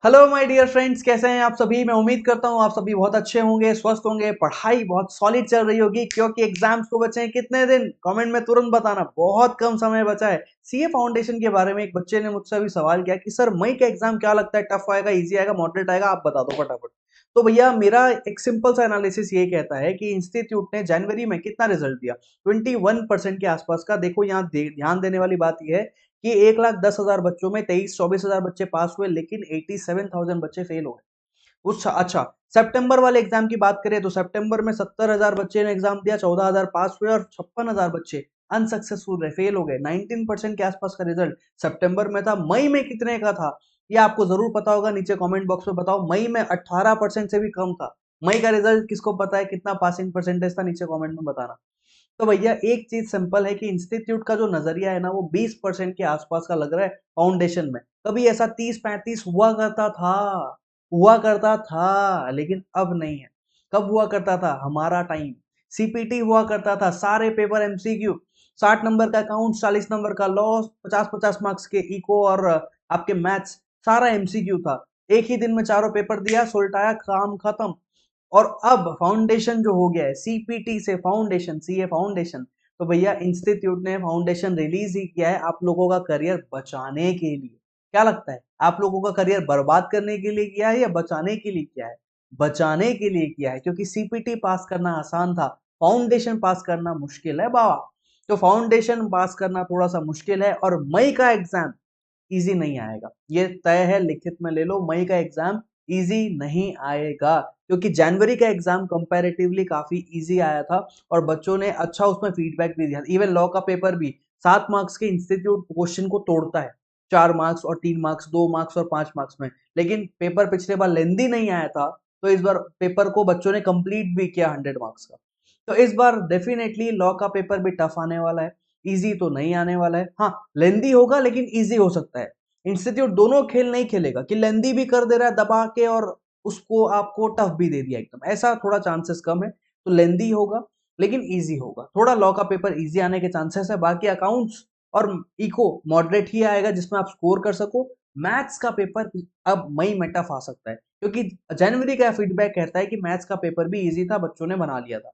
Hello my dear friends, कैसे हैं आप सभी। मैं उम्मीद करता हूं आप सभी बहुत अच्छे होंगे, स्वस्थ होंगे। पढ़ाई बहुत सॉलिड चल रही होगी क्योंकि एग्जाम्स को बचे हैं कितने दिन। कमेंट में तुरंत बताना, बहुत कम समय बचा है। सीए फाउंडेशन के बारे में एक बच्चे ने मुझसे अभी सवाल किया कि सर मई का एग्जाम क्या लगता है, टफ आएगा, इजी आएगा, मॉडरेट आएगा, आप बता दो फटाफट। तो भैया मेरा एक सिंपल सा एनालिसिस ये कहता है कि इंस्टीट्यूट ने जनवरी में कितना रिजल्ट दिया, 21% के आसपास का। देखो यहाँ ध्यान देने वाली बात यह है कि 1,10,000 बच्चों में 23-24,000 बच्चे पास हुए, लेकिन 87,000 बच्चे फेल हो गए। अच्छा, सितंबर वाले एग्जाम की बात करें तो सितंबर में 70,000 बच्चे ने एग्जाम दिया, 14,000 पास हुए और 56,000 बच्चे अनसक्सेसफुल रहे, फेल हो गए। 19% के आसपास का रिजल्ट सितंबर में था। मई में कितने का था ये आपको जरूर पता होगा, नीचे कमेंट बॉक्स में बताओ। मई में 18% से भी कम था। मई का रिजल्ट किसको पता है, कितना पासिंग परसेंटेज था, नीचे कमेंट में बताना। तो भैया एक चीज सिंपल है कि इंस्टीट्यूट का जो नजरिया है ना, वो 20% के आसपास का लग रहा है फाउंडेशन में। कभी ऐसा 30-35 हुआ करता था, लेकिन अब नहीं है। कब हुआ करता था, हमारा टाइम सीपीटी हुआ करता था, सारे पेपर एमसीक्यू, 60 नंबर का अकाउंट, 40 नंबर का लॉ, 50-50 मार्क्स के इको और आपके मैथ्स, सारा एमसीक्यू था। एक ही दिन में चारों पेपर दिया, सुलटाया, काम खत्म। और अब फाउंडेशन जो हो गया है, सीपीटी से फाउंडेशन, सीए फाउंडेशन, तो भैया इंस्टीट्यूट ने फाउंडेशन रिलीज ही किया है आप लोगों का करियर बचाने के लिए। क्या लगता है, आप लोगों का करियर बर्बाद करने के लिए किया है या बचाने के लिए किया है? बचाने के लिए किया है, क्योंकि सीपीटी पास करना आसान था, फाउंडेशन पास करना मुश्किल है बाबा। तो फाउंडेशन पास करना थोड़ा सा मुश्किल है, और मई का एग्जाम इजी नहीं आएगा, ये तय है, लिखित में ले लो। मई का एग्जाम इजी नहीं आएगा, क्योंकि जनवरी का एग्जाम कंपैरेटिवली काफी इजी आया था और बच्चों ने अच्छा उसमें फीडबैक भी दिया। इवन लॉ का पेपर भी 7 मार्क्स के इंस्टीट्यूट क्वेश्चन को तोड़ता है, 4 मार्क्स और 3 मार्क्स, 2 मार्क्स और 5 मार्क्स में। लेकिन पेपर पिछले बार लेंदी नहीं आया था, तो इस बार पेपर को बच्चों ने कंप्लीट भी किया 100 मार्क्स का। तो इस बार डेफिनेटली लॉ का पेपर भी टफ आने वाला है, इजी तो नहीं आने वाला है। हाँ, लेंदी होगा लेकिन इजी हो सकता है। इंस्टीट्यूट दोनों खेल नहीं खेलेगा कि लेंदी भी कर दे रहा है दबा के और उसको आपको टफ भी दे दिया एकदम, ऐसा थोड़ा चांसेस कम है। तो लेंदी होगा लेकिन इजी होगा, थोड़ा लॉ का पेपर इजी आने के चांसेस है। बाकी अकाउंट्स और इको मॉडरेट ही आएगा जिसमें आप स्कोर कर सको। मैथ्स का पेपर अब मई में टफ आ सकता है, क्योंकि जनवरी का फीडबैक कहता है कि मैथ्स का पेपर भी इजी था, बच्चों ने बना लिया था।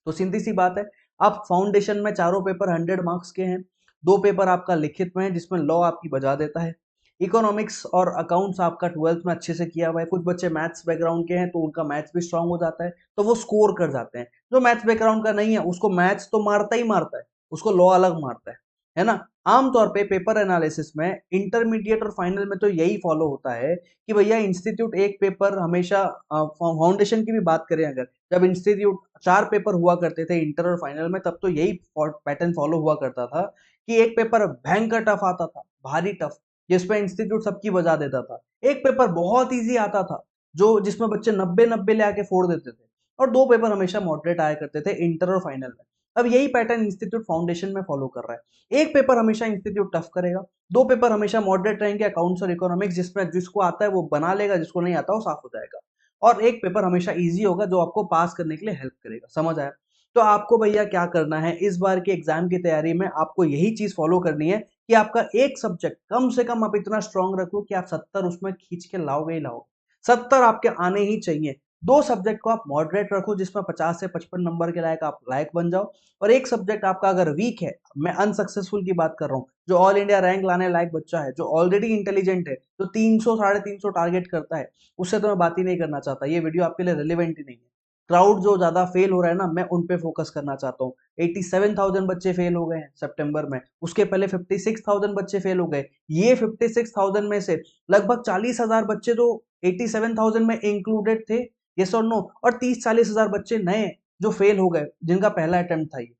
तो सीधी सी बात है, आप फाउंडेशन में चारों पेपर 100 मार्क्स के हैं, 2 पेपर आपका लिखित में है जिसमें लॉ आपकी बजा देता है। इकोनॉमिक्स और अकाउंट्स आपका 12th में अच्छे से किया हुआ है। कुछ बच्चे मैथ्स बैकग्राउंड के हैं तो उनका मैथ्स भी स्ट्रांग हो जाता है, तो वो स्कोर कर जाते हैं। जो मैथ्स बैकग्राउंड का नहीं है उसको मैथ्स तो मारता ही मारता है, उसको लॉ अलग मारता है ना। आमतौर पे पेपर एनालिसिस में इंटरमीडिएट और फाइनल में तो यही फॉलो होता है कि भैया इंस्टीट्यूट एक पेपर हमेशा, फाउंडेशन की भी बात करें अगर, जब इंस्टीट्यूट 4 पेपर हुआ करते थे इंटर और फाइनल में, तब तो यही पैटर्न फॉलो हुआ करता था कि एक पेपर भयंकर टफ आता था, भारी टफ, जिसपे इंस्टीट्यूट सबकी बजा देता था। एक पेपर बहुत इजी आता था, जो जिसमें बच्चे 90-90 ले आके फोड़ देते थे। और 2 पेपर हमेशा मॉडरेट आया करते थे इंटर और फाइनल में। अब यही पैटर्न इंस्टीट्यूट फाउंडेशन में फॉलो कर रहा है। एक पेपर हमेशा इंस्टीट्यूट टफ करेगा, 2 पेपर हमेशा मॉडरेट रहेंगे, अकाउंट्स और इकोनॉमिक्स, जिसमें जिसको आता है वो बना लेगा, जिसको नहीं आता वो साफ हो जाएगा। और एक पेपर हमेशा इजी होगा जो आपको पास करने के लिए हेल्प करेगा। समझ आया? तो आपको भैया क्या करना है, इस बार के एग्जाम की तैयारी में आपको यही चीज फॉलो करनी है कि आपका एक सब्जेक्ट कम से कम आप इतना स्ट्रांग रखो कि आप 70 उसमें खींच के लाओगे ही लाओगे। 70 आपके आने ही चाहिए। 2 सब्जेक्ट को आप मॉडरेट रखो जिसमें 50 से 55 नंबर के लायक आप लायक बन जाओ। और एक सब्जेक्ट आपका अगर वीक है, मैं अनसक्सेसफुल की बात कर रहा हूँ, जो ऑल इंडिया रैंक लाने लायक बच्चा है, जो ऑलरेडी इंटेलिजेंट है, जो 300 350 टारगेट करता है, उससे तो मैं बात ही नहीं करना चाहता। ये वीडियो आपके लिए रिलेवेंट ही नहीं है। क्राउड जो ज्यादा फेल हो रहा है ना, मैं उन पे फोकस करना चाहता हूँ। 87,000 बच्चे फेल हो गए हैं सितंबर में, उसके पहले 56,000 बच्चे फेल हो गए। ये 56,000 में से लगभग 40,000 बच्चे तो 87,000 में इंक्लूडेड थे, यस और नो, और 30-40,000 बच्चे नए जो फेल हो गए, जिनका पहला अटेम्प्ट था ये।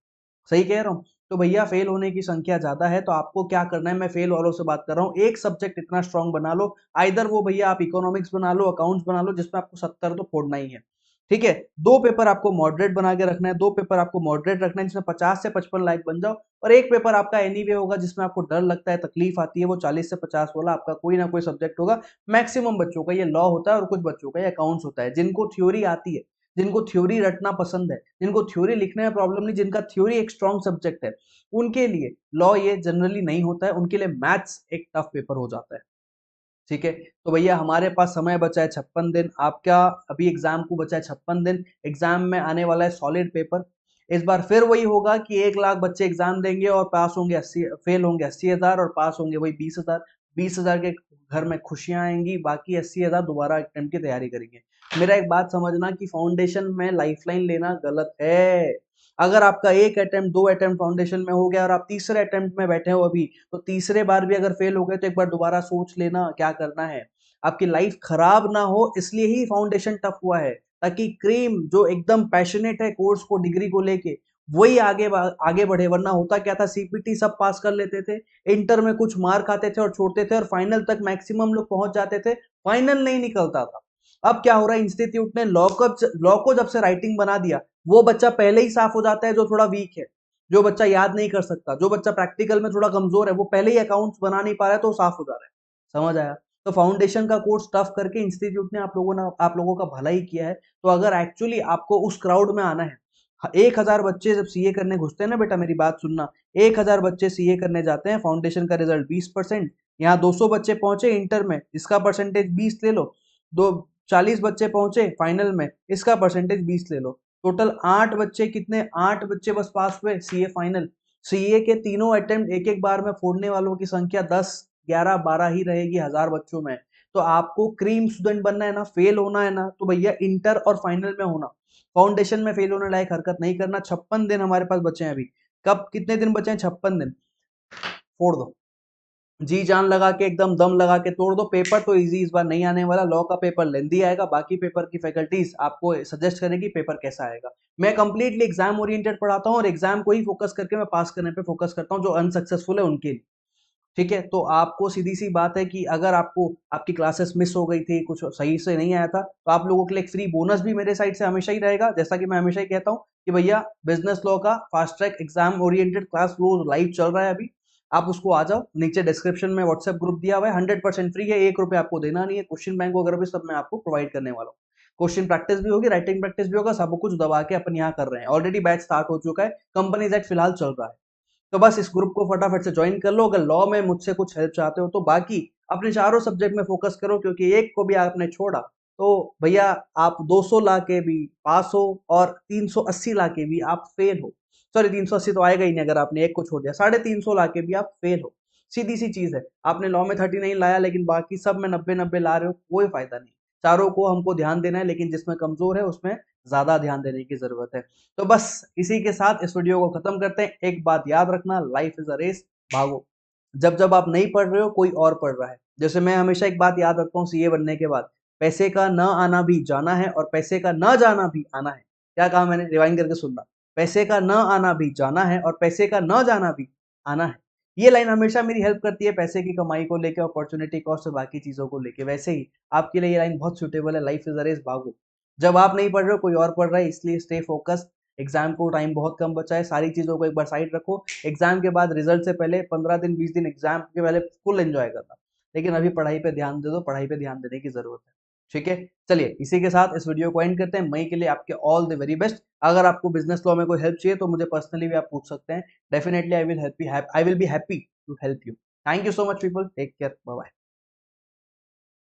सही कह रहा हूँ? तो भैया फेल होने की संख्या ज्यादा है, तो आपको क्या करना है, मैं फेल वालों से बात कर रहा हूँ, एक सब्जेक्ट इतना स्ट्रांग बना लो। आइदर वो भैया आप इकोनॉमिक्स बना लो, अकाउंट्स बना लो, जिसमें आपको 70 तो फोड़ना ही है। ठीक है, 2 पेपर आपको मॉडरेट बना के रखना है, 2 पेपर आपको मॉडरेट रखना है जिसमें 50 से 55 लाइक बन जाओ। और एक पेपर आपका एनीवे होगा जिसमें आपको डर लगता है, तकलीफ आती है, वो 40 से 50 वाला आपका कोई ना कोई सब्जेक्ट होगा। मैक्सिमम बच्चों का ये लॉ होता है और कुछ बच्चों का ये अकाउंट्स होता है, जिनको थ्योरी आती है, जिनको थ्योरी रटना पसंद है, जिनको थ्योरी लिखने में प्रॉब्लम नहीं, जिनका थ्योरी एक स्ट्रॉन्ग सब्जेक्ट है, उनके लिए लॉ ये जनरली नहीं होता है, उनके लिए मैथ्स एक टफ पेपर हो जाता है। ठीक है, तो भैया हमारे पास समय बचा है 56 दिन। आपका अभी एग्जाम को बचा है 56 दिन। एग्जाम में आने वाला है सॉलिड पेपर। इस बार फिर वही होगा कि 1 लाख बच्चे एग्जाम देंगे और पास होंगे 80, फेल होंगे 80,000 और पास होंगे वही 20,000। 20,000 के घर में खुशियां आएंगी, बाकी 80,000 दोबारा अटेम्प्ट की तैयारी करेंगे। मेरा एक बात समझना कि फाउंडेशन में लाइफलाइन लेना गलत है। अगर आपका एक अटेम्प्ट, 2 अटेम्प्ट फाउंडेशन में हो गया और आप तीसरे अटेम्प्ट में बैठे हो अभी, तो तीसरे बार भी अगर फेल हो गए तो एक बार दोबारा सोच लेना क्या करना है। आपकी लाइफ खराब ना हो इसलिए ही फाउंडेशन टफ हुआ है, ताकि क्रीम जो एकदम पैशनेट है कोर्स को, डिग्री को लेके, वही आगे बढ़े। वरना होता क्या था, सीपीटी सब पास कर लेते थे, इंटर में कुछ मार्क आते थे और छोड़ते थे, और फाइनल तक मैक्सिमम लोग पहुंच जाते थे, फाइनल नहीं निकलता था। अब क्या हो रहा है, इंस्टीट्यूट ने लॉ को जब से राइटिंग बना दिया, वो बच्चा पहले ही साफ हो जाता है जो थोड़ा वीक है, जो बच्चा याद नहीं कर सकता, जो बच्चा प्रैक्टिकल में थोड़ा कमजोर है, वो पहले ही अकाउंट्स बना नहीं पा रहा है, तो वो साफ हो जा रहा है। समझ आया? तो फाउंडेशन का कोर्स टफ करके इंस्टीट्यूट ने आप लोगों का भला ही किया है। तो अगर एक्चुअली आपको उस क्राउड में आना है, 1,000 बच्चे जब सीए करने घुसते हैं ना बेटा, मेरी बात सुनना, 1,000 बच्चे सीए करने जाते हैं, फाउंडेशन का रिजल्ट 20%, यहाँ 200 बच्चे पहुंचे इंटर में, इसका परसेंटेज 20 ले लो, दो 40 बच्चे पहुंचे फाइनल में, इसका परसेंटेज 20 ले लो, टोटल 8 बच्चे, कितने, 8 बच्चे बस पास हुए सीए फाइनल। सीए के तीनों अटेम्प्ट एक एक बार में फोड़ने वालों की संख्या 10, 11, 12 ही रहेगी 1,000 बच्चों में। तो आपको क्रीम स्टूडेंट बनना है ना, फेल होना है ना, तो भैया इंटर और फाइनल में होना, फाउंडेशन में फेल होने लायक हरकत नहीं करना। 56 दिन हमारे पास बचे हैं अभी। कब, कितने दिन बचे हैं, 56 दिन। फोड़ दो, जी जान लगा के, एकदम दम लगा के तोड़ दो। पेपर तो इजी इस बार नहीं आने वाला, लॉ का पेपर लेंदी आएगा, बाकी पेपर की फैकल्टीज आपको सजेस्ट करेंगी पेपर कैसा आएगा। मैं कंप्लीटली एग्जाम ओरिएंटेड पढ़ाता हूँ और एग्जाम को ही फोकस करके मैं पास करने पे फोकस करता हूँ, जो अनसक्सेसफुल है उनके लिए। ठीक है, तो आपको सीधी सी बात है कि अगर आपको आपकी क्लासेस मिस हो गई थी, कुछ सही से नहीं आया था, तो आप लोगों के लिए एक फ्री बोनस भी मेरे साइड से हमेशा ही रहेगा। जैसा कि मैं हमेशा ही कहता हूँ कि भैया बिजनेस लॉ का fast track exam oriented class वो लाइव चल रहा है अभी, आप उसको आ जाओ। नीचे डिस्क्रिप्शन में व्हाट्सएप ग्रुप दिया हुआ है, 100% फ्री है, 1 रुपये आपको देना नहीं है। क्वेश्चन बैंक वगैरह भी सब मैं आपको प्रोवाइड करने वाला हूँ। क्वेश्चन प्रैक्टिस भी होगी, राइटिंग प्रैक्टिस भी होगा, सब कुछ दबा के अपन यहाँ कर रहे हैं। ऑलरेडी बैच स्टार्ट हो चुका है, कंपनी एक्ट फिलहाल चल रहा है। तो बस इस ग्रुप को फटाफट से ज्वाइन कर लो अगर लॉ में मुझसे कुछ हेल्प चाहते हो तो। बाकी अपने चारों सब्जेक्ट में फोकस करो, क्योंकि एक को भी आपने छोड़ा तो भैया आप 200 ला के भी पास हो और 380 ला के भी आप फेल हो। सॉरी, 380 तो आएगा ही नहीं अगर आपने एक को छोड़ दिया, 350 ला के भी आप फेल हो। सीधी सी चीज है, आपने लॉ में 39 लाया लेकिन बाकी सब में 90-90 ला रहे हो, कोई फायदा नहीं। चारों को हमको ध्यान देना है, लेकिन जिसमें कमजोर है उसमें ज्यादा ध्यान देने की जरूरत है। तो बस इसी के साथ इस वीडियो को खत्म करते हैं। एक बात याद रखना, लाइफ इज अ रेस, भागो। जब जब आप नहीं पढ़ रहे हो कोई और पढ़ रहा है। जैसे मैं हमेशा एक बात याद रखता हूँ सीए बनने के बाद, पैसे का न आना भी जाना है और पैसे का न जाना भी आना है। क्या कहा मैंने, रिवाइंड करके सुनना, पैसे का न आना भी जाना है और पैसे का न जाना भी आना है। ये लाइन हमेशा मेरी हेल्प करती है पैसे की कमाई को लेकर, अपॉर्चुनिटी कॉस्ट और बाकी चीजों को लेकर। वैसे ही आपके लिए ये लाइन बहुत सुटेबल है, लाइफ इज अ रेस, भागो। जब आप नहीं पढ़ रहे हो कोई और पढ़ रहा है, इसलिए स्टे फोकस्ड। एग्जाम को टाइम बहुत कम बचा है, सारी चीजों को एक बार साइड रखो। एग्जाम के बाद, रिजल्ट से पहले 15 दिन 20 दिन एग्जाम के पहले फुल एंजॉय करना, लेकिन अभी पढ़ाई पे ध्यान दे दो, पढ़ाई पे ध्यान देने की जरूरत है। ठीक है, चलिए इसी के साथ इस वीडियो को एंड करते हैं। मई के लिए आपके ऑल द वेरी बेस्ट। अगर आपको बिजनेस लॉ में कोई हेल्प चाहिए तो मुझे पर्सनली भी आप पूछ सकते हैं। Definitely I will be happy to help you. Thank you so much people, take care, bye bye.